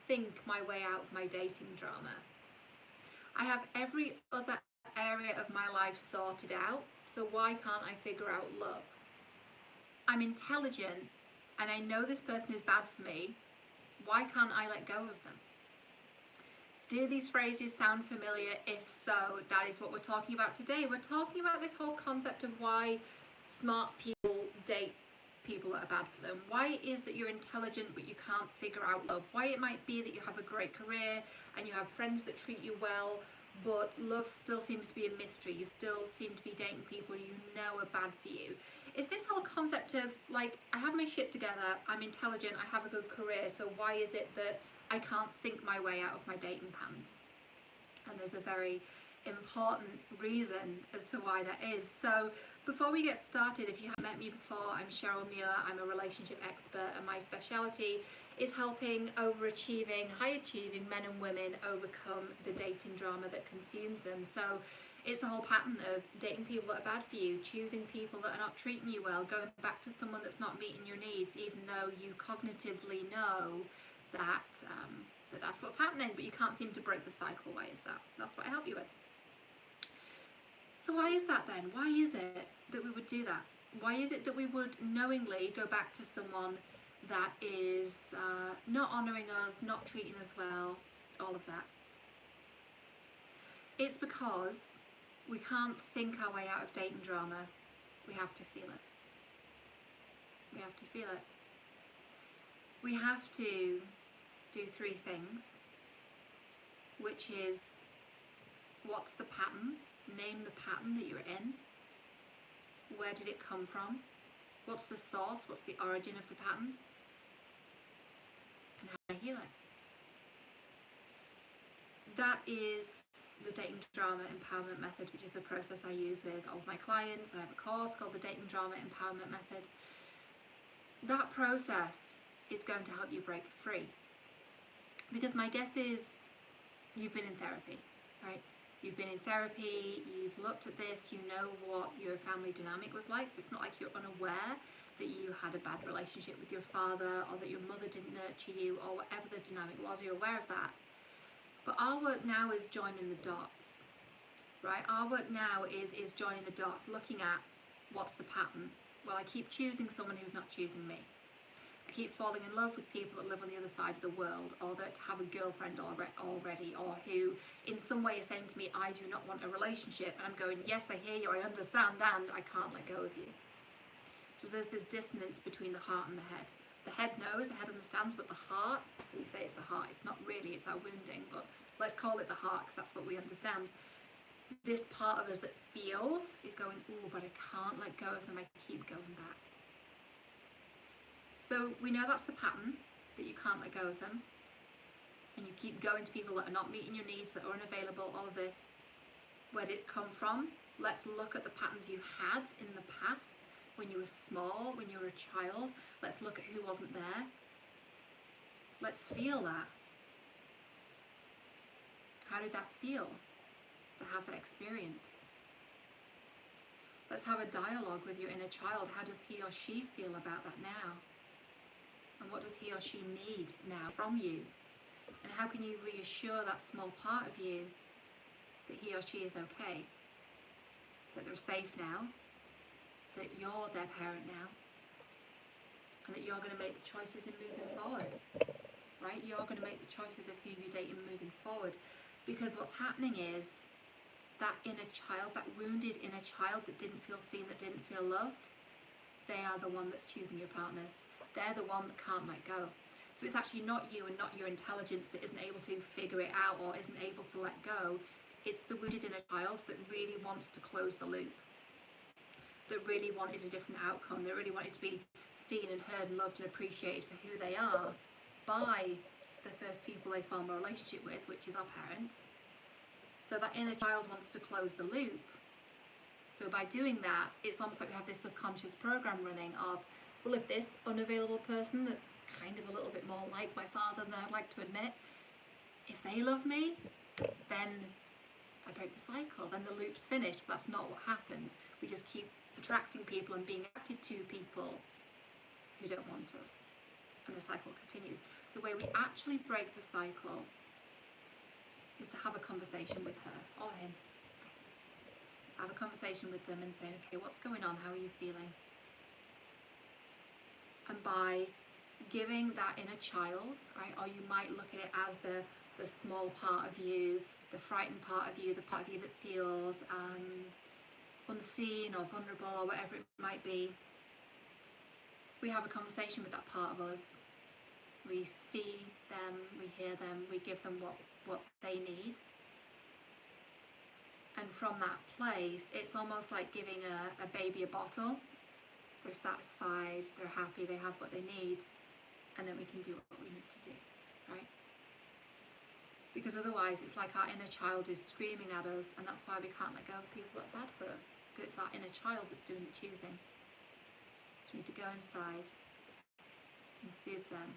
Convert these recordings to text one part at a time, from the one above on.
think my way out of my dating drama. I have every other area of my life sorted out, so why can't I figure out love? I'm intelligent and I know this person is bad for me. Why can't I let go of them? Do these phrases sound familiar? If so, that is what we're talking about today. We're talking about this whole concept of why smart people date people that are bad for them. Why it is that you're intelligent but you can't figure out love. Why it might be that you have a great career and you have friends that treat you well, but love still seems to be a mystery. You still seem to be dating people you know are bad for you. It's this whole concept of like, I have my shit together, I'm intelligent, I have a good career, so why is it that I can't think my way out of my dating pants? And there's a very important reason as to why that is. So before we get started, if you haven't met me before, I'm Cheryl Muir. I'm a relationship expert, and my speciality is helping overachieving, high-achieving men and women overcome the dating drama that consumes them. So it's the whole pattern of dating people that are bad for you, choosing people that are not treating you well, going back to someone that's not meeting your needs, even though you cognitively know that that's what's happening, but you can't seem to break the cycle. Why is that? That's what I help you with. So why is that then? Why is it that we would do that? Why is it that we would knowingly go back to someone that is not honouring us, not treating us well, all of that? It's because we can't think our way out of dating drama. We have to feel it. We have to feel it. We have to do three things, which is, what's the pattern? Name the pattern that you're in. Where did it come from? What's the source? What's the origin of the pattern? And how do I heal it? That is the dating drama empowerment method, which is the process I use with all of my clients. I have a course called the dating drama empowerment method. That process is going to help you break free. Because my guess is you've been in therapy, right? You've been in therapy, you've looked at this, you know what your family dynamic was like, so it's not like you're unaware that you had a bad relationship with your father, or that your mother didn't nurture you, or whatever the dynamic was, you're aware of that. But our work now is joining the dots, right? Our work now is joining the dots, looking at what's the pattern. Well, I keep choosing someone who's not choosing me. I keep falling in love with people that live on the other side of the world, or that have a girlfriend already, or who in some way are saying to me, I do not want a relationship. And I'm going, yes, I hear you, I understand, and I can't let go of you. So there's this dissonance between the heart and the head. The head knows, the head understands, but the heart, we say it's the heart, it's not really, it's our wounding, but let's call it the heart because that's what we understand. This part of us that feels is going, oh, but I can't let go of them, I keep going back. So we know that's the pattern, that you can't let go of them, and you keep going to people that are not meeting your needs, that are unavailable, all of this. Where did it come from? Let's look at the patterns you had in the past, when you were small, when you were a child. Let's look at who wasn't there. Let's feel that. How did that feel to have that experience? Let's have a dialogue with your inner child. How does he or she feel about that now? And what does he or she need now from you? And how can you reassure that small part of you that he or she is okay, that they're safe now, that you're their parent now, and that you're going to make the choices in moving forward, right? You're going to make the choices of who you date in moving forward. Because what's happening is that inner child, that wounded inner child that didn't feel seen, that didn't feel loved, they are the one that's choosing your partners. They're the one that can't let go. So it's actually not you and not your intelligence that isn't able to figure it out or isn't able to let go. It's the wounded inner child that really wants to close the loop, that really wanted a different outcome, that really wanted to be seen and heard and loved and appreciated for who they are by the first people they form a relationship with, which is our parents. So that inner child wants to close the loop. So by doing that, it's almost like we have this subconscious program running of, well, if this unavailable person that's kind of a little bit more like my father than I'd like to admit, if they love me, then I break the cycle, then the loop's finished. But that's not what happens. We just keep attracting people and being attracted to people who don't want us. and the cycle continues. The way we actually break the cycle is to have a conversation with her or him. Have a conversation with them and say, okay, what's going on? How are you feeling? And by giving that inner child, right, or you might look at it as the small part of you, the frightened part of you, the part of you that feels unseen or vulnerable or whatever it might be. We have a conversation with that part of us. We see them, we hear them, we give them what they need. And from that place, it's almost like giving a baby a bottle. They're satisfied, they're happy, they have what they need, and then we can do what we need to do, right? Because otherwise it's like our inner child is screaming at us, and that's why we can't let go of people that are bad for us, because it's our inner child that's doing the choosing. So we need to go inside and soothe them,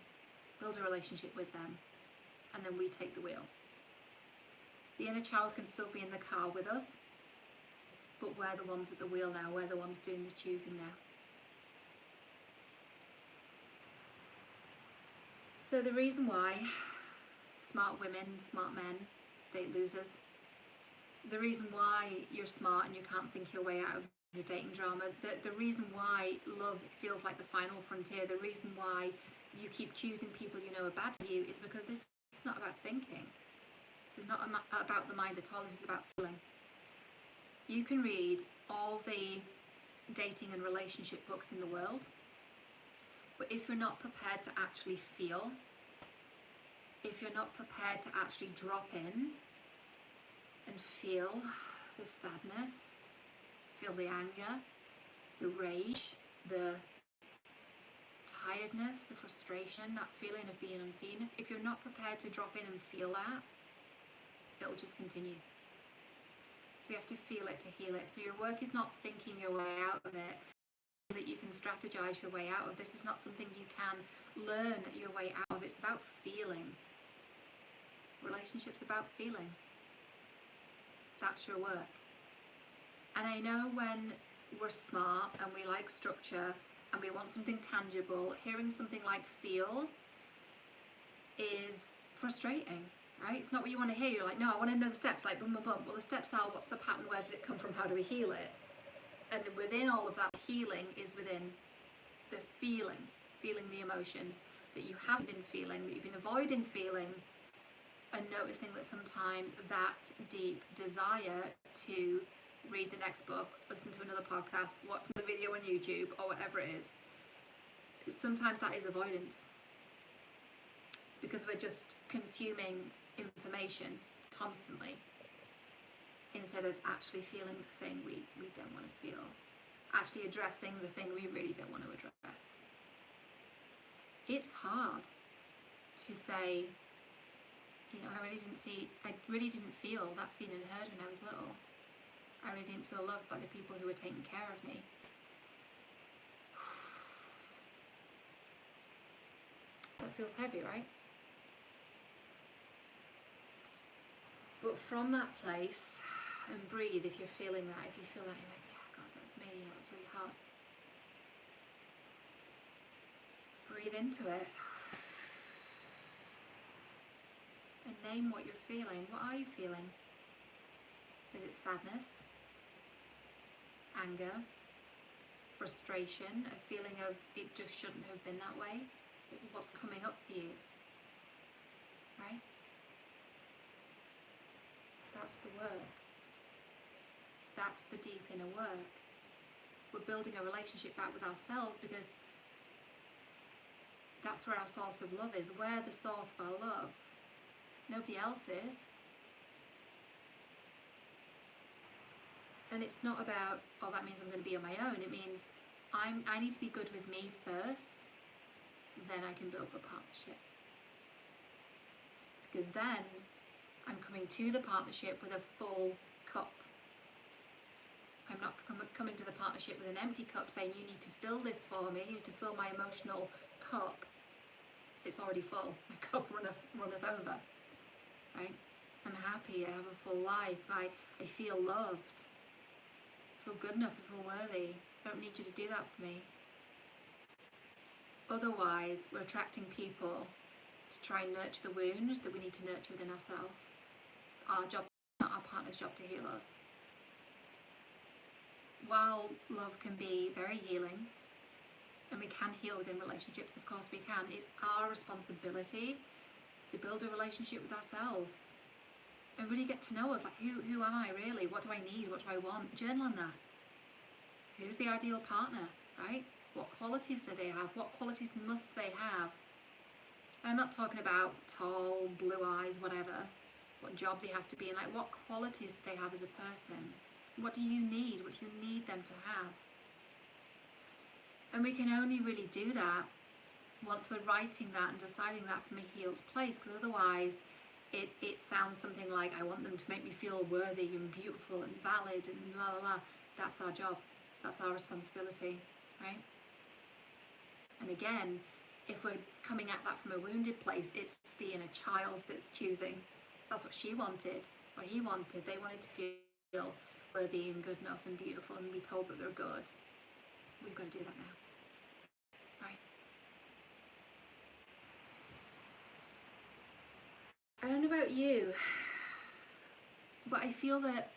build a relationship with them, and then we take the wheel. The inner child can still be in the car with us, but we're the ones at the wheel now, we're the ones doing the choosing now. So the reason why smart women, smart men date losers, the reason why you're smart and you can't think your way out of your dating drama, the reason why love feels like the final frontier, the reason why you keep choosing people you know are bad for you is because this is not about thinking. This is not about the mind at all, this is about feeling. You can read all the dating and relationship books in the world, but if you're not prepared to actually feel, if you're not prepared to actually drop in and feel the sadness, feel the anger, the rage, the tiredness, the frustration, that feeling of being unseen, if you're not prepared to drop in and feel that, it'll just continue. So we have to feel it to heal it. So your work is not thinking your way out of it, that you can strategize your way out of. This is not something you can learn your way out of. It's about feeling. Relationships about feeling. That's your work. And I know when we're smart and we like structure and we want something tangible, hearing something like feel is frustrating, right? It's not what you want to hear. You're like, no, I want to know the steps, like boom, boom, boom. Well, the steps are, what's the pattern? Where did it come from? How do we heal it? And within all of that, healing is within the feeling the emotions that you have been feeling, that you've been avoiding feeling, and noticing that sometimes that deep desire to read the next book, listen to another podcast, watch the video on YouTube, or whatever it is, sometimes that is avoidance. Because we're just consuming information constantly, instead of actually feeling the thing we don't want to feel, actually addressing the thing we really don't want to address. It's hard to say, you know, I really didn't feel that seen and heard when I was little. I really didn't feel loved by the people who were taking care of me. That feels heavy, right? But from that place, and breathe if you're feeling that. If you feel that, you're like, yeah, God, that's me. Yeah, that's really hard. Breathe into it. And name what you're feeling. What are you feeling? Is it sadness? Anger? Frustration? A feeling of it just shouldn't have been that way? What's coming up for you? Right? That's the work. That's the deep inner work. We're building a relationship back with ourselves, because that's where our source of love is. We're the source of our love. Nobody else is. And it's not about, oh, that means I'm going to be on my own. It means I need to be good with me first, then I can build the partnership. Because then I'm coming to the partnership with a full cup. I'm not coming to the partnership with an empty cup saying, you need to fill this for me, you need to fill my emotional cup. It's already full. My cup runneth over. Right? I'm happy, I have a full life, I feel loved, I feel good enough, I feel worthy. I don't need you to do that for me. Otherwise, we're attracting people to try and nurture the wounds that we need to nurture within ourselves. It's our job, not our partner's job, to heal us. While love can be very healing, and we can heal within relationships, of course we can, it's our responsibility to build a relationship with ourselves and really get to know us. Like, who am I really? What do I need? What do I want? Journal on that. Who's the ideal partner, right? What qualities do they have? What qualities must they have? And I'm not talking about tall, blue eyes, whatever, what job they have to be in. Like, what qualities do they have as a person? What do you need? What do you need them to have? And we can only really do that once we're writing that and deciding that from a healed place, because otherwise it sounds something like, I want them to make me feel worthy and beautiful and valid and la la la. That's our job. That's our responsibility, right? And again, if we're coming at that from a wounded place, it's the inner child that's choosing. That's what she wanted, or he wanted. They wanted to feel worthy and good enough and beautiful and be told that they're good. We've got to do that now, right? I don't know about you, but I feel that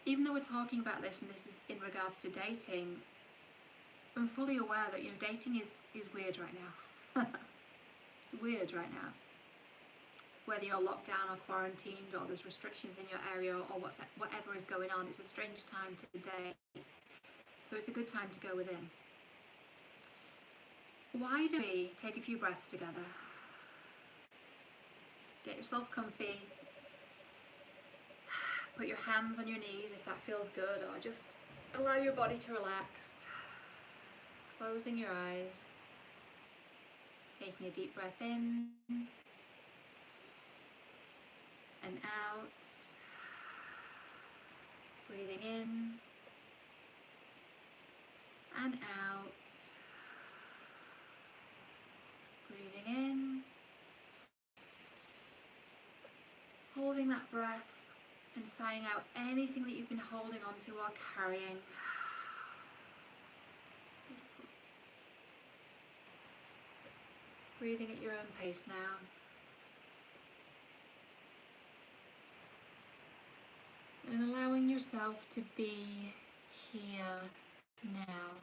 even though we're talking about this, and this is in regards to dating, I'm fully aware that, you know, dating is weird right now. It's weird right now. Whether you're locked down or quarantined, or there's restrictions in your area, or whatever is going on, it's a strange time to date. So it's a good time to go within. Why don't we take a few breaths together? Get yourself comfy. Put your hands on your knees if that feels good, or just allow your body to relax. Closing your eyes. Taking a deep breath in and out. Breathing in and out. Breathing in. Holding that breath and sighing out anything that you've been holding on to or carrying. Beautiful. Breathing at your own pace now. And allowing yourself to be here now.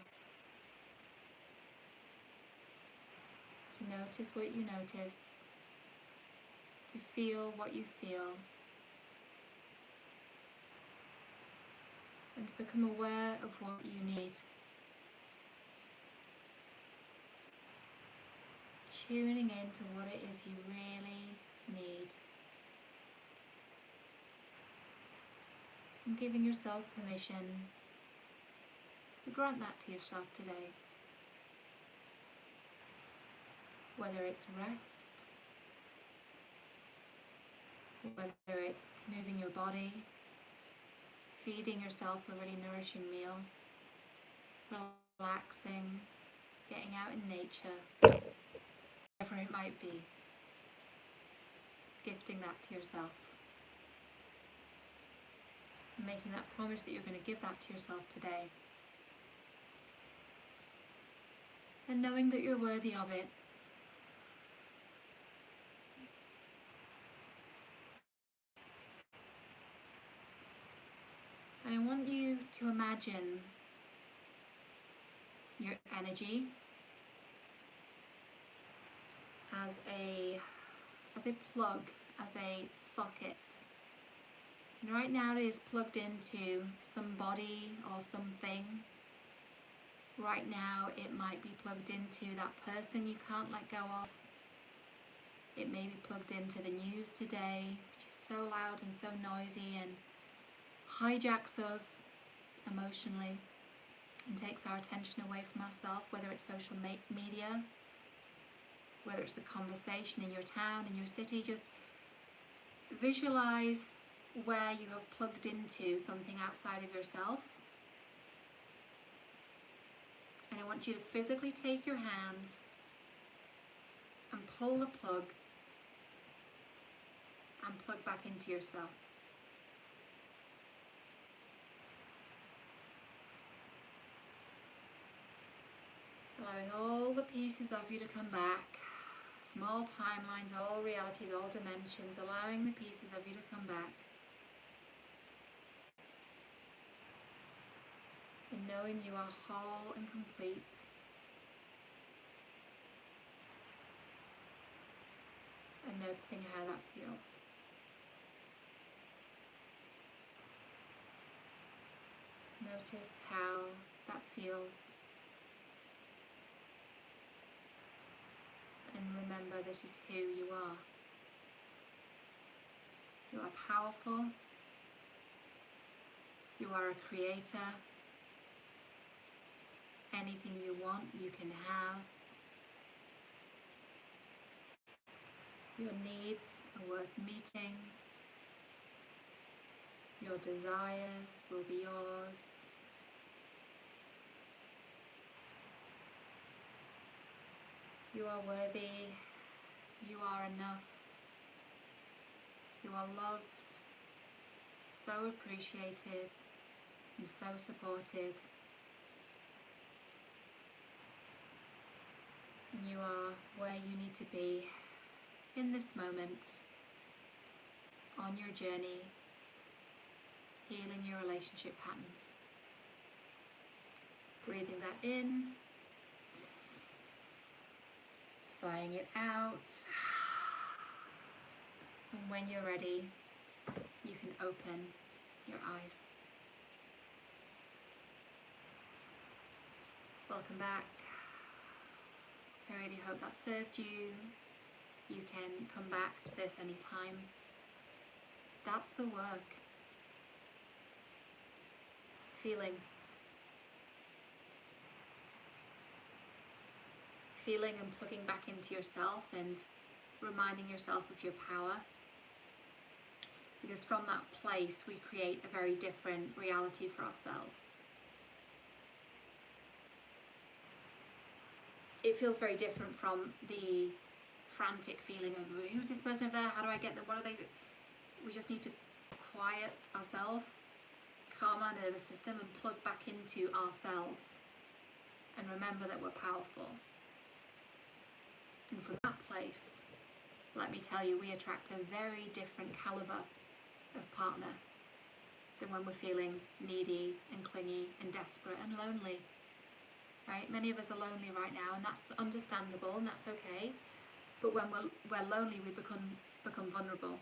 To notice what you notice. To feel what you feel. And to become aware of what you need. Tuning into what it is you really need. And giving yourself permission to grant that to yourself today. Whether it's rest, whether it's moving your body, feeding yourself a really nourishing meal, relaxing, getting out in nature, whatever it might be, gifting that to yourself. Making that promise that you're going to give that to yourself today. And knowing that you're worthy of it. And I want you to imagine your energy as a plug, as a socket. And right now it is plugged into somebody or something. Right now it might be plugged into that person you can't let go of. It may be plugged into the news today, which is so loud and so noisy and hijacks us emotionally and takes our attention away from ourselves, whether it's social media, whether it's the conversation in your town, in your city. Just visualize where you have plugged into something outside of yourself. And I want you to physically take your hand and pull the plug and plug back into yourself. Allow allowing all the pieces of you to come back from all timelines, all realities, all dimensions, allowing the pieces of you to come back. And knowing you are whole and complete. And noticing how that feels. Notice how that feels. And remember, this is who you are. You are powerful. You are a creator. Anything you want, you can have. Your needs are worth meeting. Your desires will be yours. You are worthy. You are enough. You are loved, so appreciated, and so supported. And you are where you need to be in this moment, on your journey, healing your relationship patterns. Breathing that in, sighing it out. And when you're ready, you can open your eyes. Welcome back. I really hope that served you. You can come back to this anytime. That's the work. Feeling. Feeling and plugging back into yourself and reminding yourself of your power. Because from that place we create a very different reality for ourselves. It feels very different from the frantic feeling of who's this person over there, how do I get them, what are they? We just need to quiet ourselves, calm our nervous system and plug back into ourselves and remember that we're powerful. And from that place, let me tell you, we attract a very different caliber of partner than when we're feeling needy and clingy and desperate and lonely. Right? Many of us are lonely right now, and that's understandable and that's okay. But when we're lonely, we become vulnerable,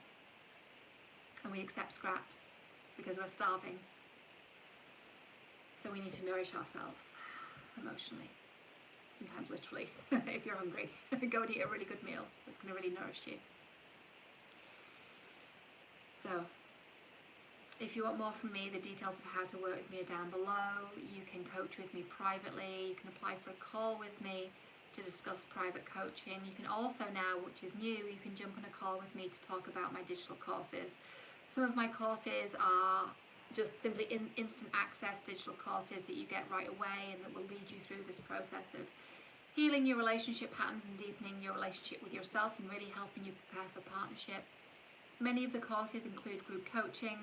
and we accept scraps because we're starving. So we need to nourish ourselves emotionally, sometimes literally. If you're hungry, go and eat a really good meal that's going to really nourish you. So if you want more from me, the details of how to work with me are down below. You can coach with me privately. You can apply for a call with me to discuss private coaching. You can also now, which is new, you can jump on a call with me to talk about my digital courses. Some of my courses are just simply instant access digital courses that you get right away and that will lead you through this process of healing your relationship patterns and deepening your relationship with yourself and really helping you prepare for partnership. Many of the courses include group coaching.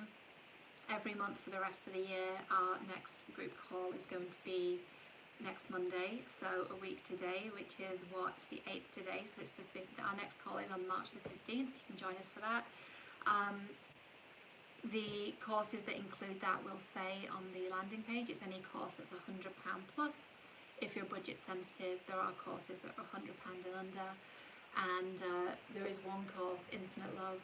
Every month for the rest of the year, our next group call is going to be next Monday, so a week today, which is it's the 8th today, so it's the 5th. Our next call is on March the 15th, so you can join us for that. The courses that include that will say on the landing page, it's any course that's £100 plus. If you're budget sensitive, there are courses that are £100 and under, and there is one course, Infinite Love,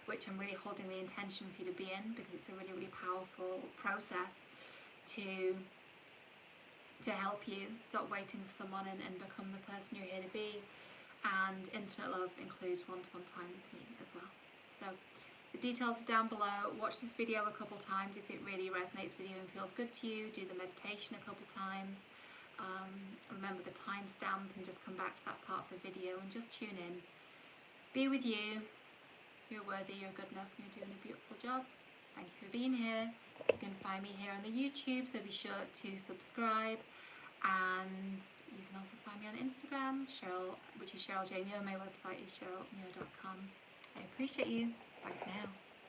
which I'm really holding the intention for you to be in, because it's a really, really powerful process to help you stop waiting for someone and become the person you're here to be. And Infinite Love includes one-to-one time with me as well. So the details are down below. Watch this video a couple times if it really resonates with you and feels good to you. Do the meditation a couple times. Remember the timestamp and just come back to that part of the video and just tune in. Be with you. You're worthy, you're good enough, and you're doing a beautiful job. Thank you for being here. You can find me here on the YouTube, so be sure to subscribe. And you can also find me on Instagram, Cheryl, which is Cheryl J. Muir. My website is cherylmuir.com. I appreciate you. Bye for now.